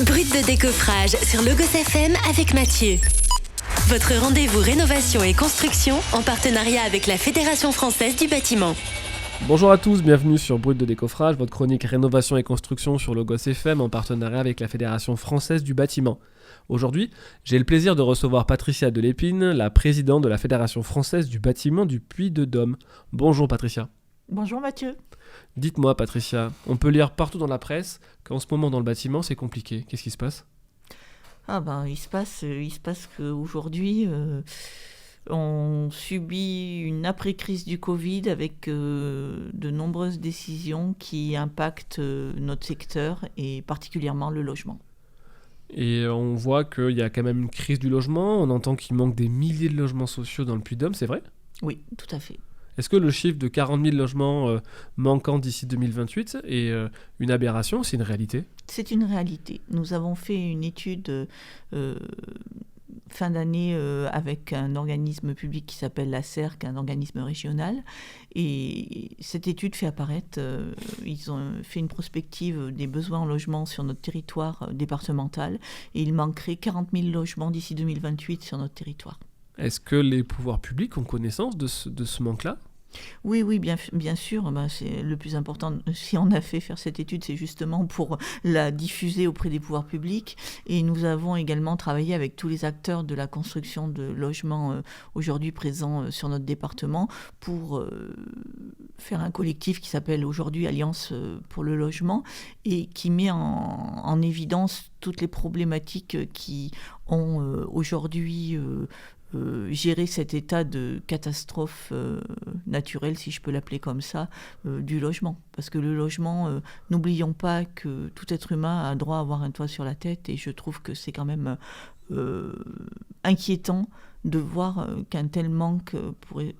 Brut de décoffrage sur Logos FM avec Mathieu. Votre rendez-vous rénovation et construction en partenariat avec la Fédération française du bâtiment. Bonjour à tous, bienvenue sur Brut de décoffrage, votre chronique rénovation et construction sur Logos FM en partenariat avec la Fédération française du bâtiment. Aujourd'hui, j'ai le plaisir de recevoir Patricia Delépine, la présidente de la Fédération française du bâtiment du Puy-de-Dôme. Bonjour Patricia. Bonjour Mathieu. Dites-moi Patricia, on peut lire partout dans la presse qu'en ce moment dans le bâtiment c'est compliqué. Qu'est-ce qui se passe ? Il se passe qu'aujourd'hui on subit une après-crise du Covid avec de nombreuses décisions qui impactent notre secteur et particulièrement le logement. Et on voit qu'il y a quand même une crise du logement, on entend qu'il manque des milliers de logements sociaux dans le Puy-de-Dôme, c'est vrai ? Oui, tout à fait. Est-ce que le chiffre de 40 000 logements manquants d'ici 2028 est une aberration, c'est une réalité ? C'est une réalité. Nous avons fait une étude fin d'année avec un organisme public qui s'appelle la CERC, un organisme régional. Et cette étude fait apparaître, ils ont fait une prospective des besoins en logement sur notre territoire départemental. Et il manquerait 40 000 logements d'ici 2028 sur notre territoire. Est-ce que les pouvoirs publics ont connaissance de ce manque-là ? Oui, bien sûr. C'est le plus important. Si on a fait faire cette étude, c'est justement pour la diffuser auprès des pouvoirs publics. Et nous avons également travaillé avec tous les acteurs de la construction de logements aujourd'hui présents sur notre département pour faire un collectif qui s'appelle aujourd'hui Alliance pour le logement et qui met en évidence toutes les problématiques qui ont aujourd'hui gérer cet état de catastrophe naturelle, si je peux l'appeler comme ça, du logement. Parce que le logement, n'oublions pas que tout être humain a droit à avoir un toit sur la tête et je trouve que c'est quand même inquiétant de voir qu'un tel manque pourrait...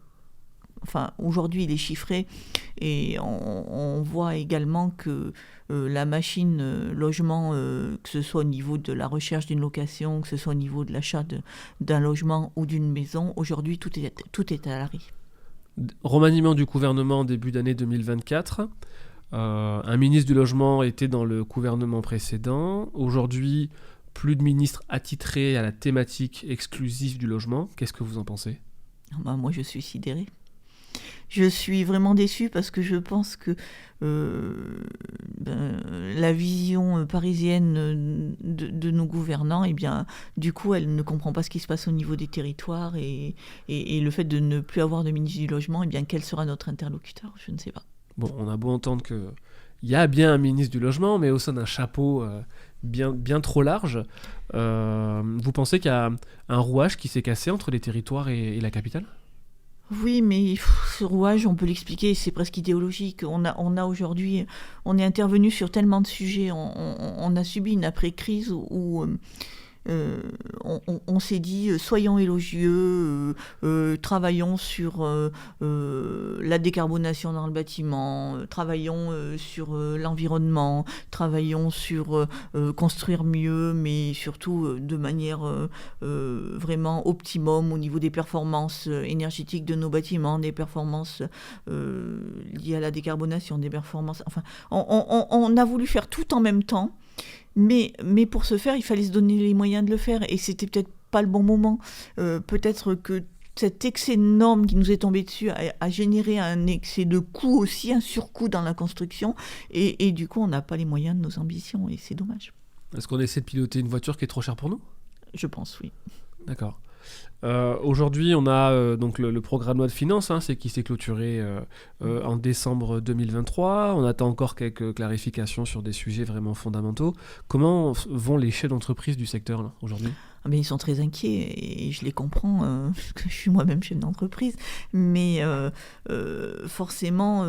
Enfin, aujourd'hui, il est chiffré et on voit également que la machine logement, que ce soit au niveau de la recherche d'une location, que ce soit au niveau de l'achat d'un logement ou d'une maison, aujourd'hui, tout est à l'arrêt. Remaniement du gouvernement début d'année 2024. Un ministre du logement était dans le gouvernement précédent. Aujourd'hui, plus de ministres attitrés à la thématique exclusive du logement. Qu'est-ce que vous en pensez ? Moi, je suis sidérée. Je suis vraiment déçue parce que je pense que la vision parisienne de nos gouvernants, du coup, elle ne comprend pas ce qui se passe au niveau des territoires et le fait de ne plus avoir de ministre du logement, quel sera notre interlocuteur ? Je ne sais pas. Bon, on a beau entendre qu'il y a bien un ministre du logement, mais au sein d'un chapeau bien trop large. Vous pensez qu'il y a un rouage qui s'est cassé entre les territoires et la capitale ? Oui, mais ce rouage, on peut l'expliquer, c'est presque idéologique. On a aujourd'hui, on est intervenu sur tellement de sujets, on a subi une après-crise où on s'est dit soyons élogieux, travaillons sur la décarbonation dans le bâtiment, travaillons sur l'environnement, travaillons sur construire mieux, mais surtout de manière vraiment optimum au niveau des performances énergétiques de nos bâtiments, des performances liées à la décarbonation, des performances... Enfin, on a voulu faire tout en même temps. Mais pour ce faire, il fallait se donner les moyens de le faire et c'était peut-être pas le bon moment. Peut-être que cet excès de normes qui nous est tombé dessus a généré un excès de coûts aussi, un surcoût dans la construction et du coup, on n'a pas les moyens de nos ambitions et c'est dommage. Est-ce qu'on essaie de piloter une voiture qui est trop chère pour nous ? Je pense, oui. D'accord. Aujourd'hui, on a donc le programme loi de finances qui s'est clôturé en décembre 2023. On attend encore quelques clarifications sur des sujets vraiment fondamentaux. Comment vont les chefs d'entreprise du secteur là, aujourd'hui ? Mais ils sont très inquiets et je les comprends, parce que je suis moi-même chef d'entreprise. Mais forcément,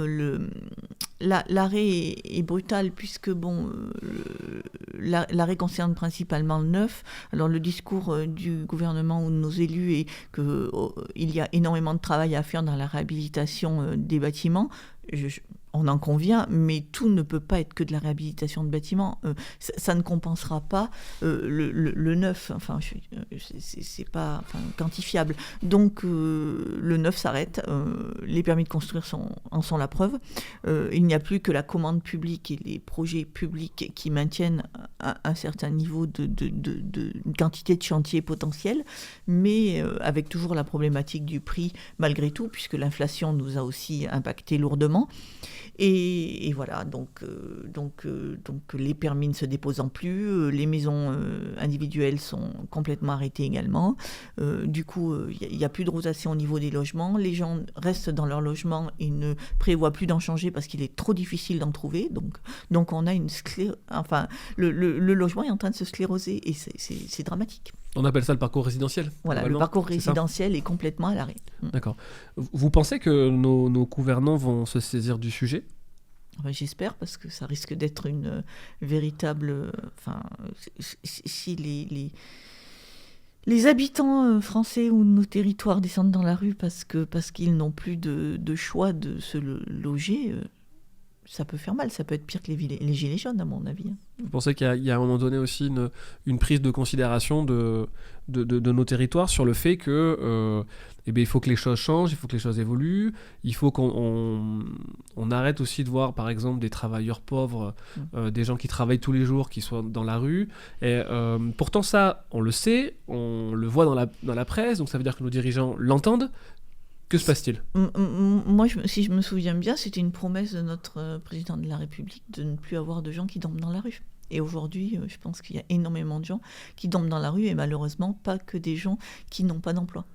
l'arrêt est brutal puisque l'arrêt concerne principalement le neuf. Alors le discours du gouvernement ou de nos élus est qu'il y a énormément de travail à faire dans la réhabilitation des bâtiments. On en convient, mais tout ne peut pas être que de la réhabilitation de bâtiments. Ça ne compensera pas le neuf. Enfin, c'est pas quantifiable. Donc, le neuf s'arrête. Les permis de construire en sont la preuve. Il n'y a plus que la commande publique et les projets publics qui maintiennent un certain niveau de quantité de chantier potentiel, mais avec toujours la problématique du prix malgré tout, puisque l'inflation nous a aussi impacté lourdement. Et voilà, donc les permis ne se déposant plus, les maisons individuelles sont complètement arrêtées également. Du coup, il n'y a plus de rotation au niveau des logements. Les gens restent dans leur logement et ne prévoient plus d'en changer parce qu'il est trop difficile d'en trouver. Donc on a le logement est en train de se scléroser et c'est dramatique. On appelle ça le parcours résidentiel. Voilà, le parcours résidentiel est complètement à l'arrêt. D'accord. Vous pensez que nos gouvernants vont se saisir du sujet ? J'espère, parce que ça risque d'être une véritable... si les habitants français ou de nos territoires descendent dans la rue parce qu'ils n'ont plus de choix de se loger... ça peut faire mal, ça peut être pire que les gilets jaunes, à mon avis. Vous pensez qu'il y a à un moment donné aussi une prise de considération de nos territoires sur le fait que il faut que les choses changent, il faut que les choses évoluent, il faut qu'on arrête aussi de voir par exemple des travailleurs pauvres, des gens qui travaillent tous les jours, qui soient dans la rue. Et pourtant ça, on le sait, on le voit dans la presse, donc ça veut dire que nos dirigeants l'entendent. Que se passe-t-il ? Moi, si je me souviens bien, c'était une promesse de notre président de la République de ne plus avoir de gens qui dorment dans la rue. Et aujourd'hui, je pense qu'il y a énormément de gens qui dorment dans la rue et malheureusement pas que des gens qui n'ont pas d'emploi.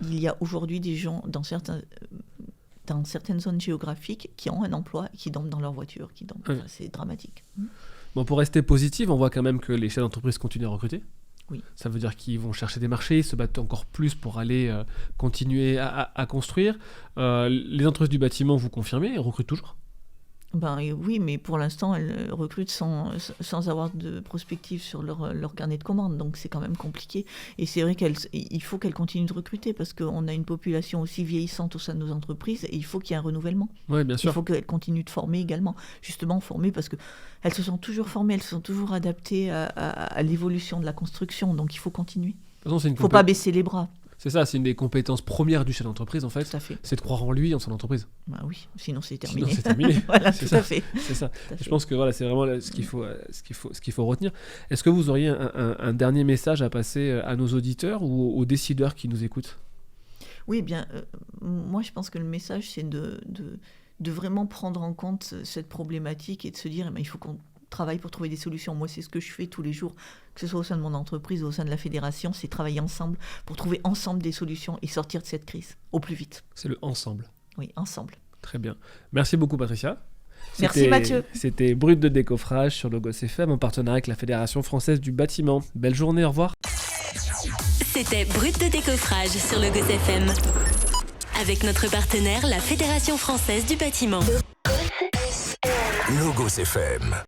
Il y a aujourd'hui des gens dans certaines zones géographiques qui ont un emploi et qui dorment dans leur voiture. C'est dramatique. Bon, pour rester positif, on voit quand même que les chefs d'entreprise continuent à recruter. Oui. Ça veut dire qu'ils vont chercher des marchés, se battre encore plus pour aller continuer à construire. Les entreprises du bâtiment, vous confirmez, elles recrutent toujours ? Oui, mais pour l'instant, elles recrutent sans avoir de prospective sur leur carnet de commandes, donc c'est quand même compliqué. Et c'est vrai qu'il faut qu'elles continuent de recruter, parce qu'on a une population aussi vieillissante au sein de nos entreprises, et il faut qu'il y ait un renouvellement. Oui, bien sûr. Il faut qu'elles continuent de former également, justement former, parce qu'elles se sont toujours formées, elles se sont toujours adaptées à l'évolution de la construction, donc il faut continuer. Il ne faut pas baisser les bras. C'est ça, c'est une des compétences premières du chef d'entreprise, en fait. Tout à fait. C'est de croire en lui, en son entreprise. Oui, sinon c'est terminé. Voilà, tout à fait. C'est ça. Je pense que voilà, c'est vraiment ce qu'il faut retenir. Est-ce que vous auriez un dernier message à passer à nos auditeurs ou aux décideurs qui nous écoutent ? Oui, bien, moi je pense que le message, c'est de vraiment prendre en compte cette problématique et de se dire, il faut qu'on travaille pour trouver des solutions. Moi, c'est ce que je fais tous les jours, que ce soit au sein de mon entreprise ou au sein de la fédération, c'est travailler ensemble pour trouver ensemble des solutions et sortir de cette crise au plus vite. C'est le ensemble. Oui, ensemble. Très bien. Merci beaucoup, Patricia. Merci Mathieu. C'était Brut de décoffrage sur Logos FM en partenariat avec la Fédération française du bâtiment. Belle journée, au revoir. C'était Brut de décoffrage sur Logos FM. Avec notre partenaire, la Fédération française du bâtiment. Logos FM.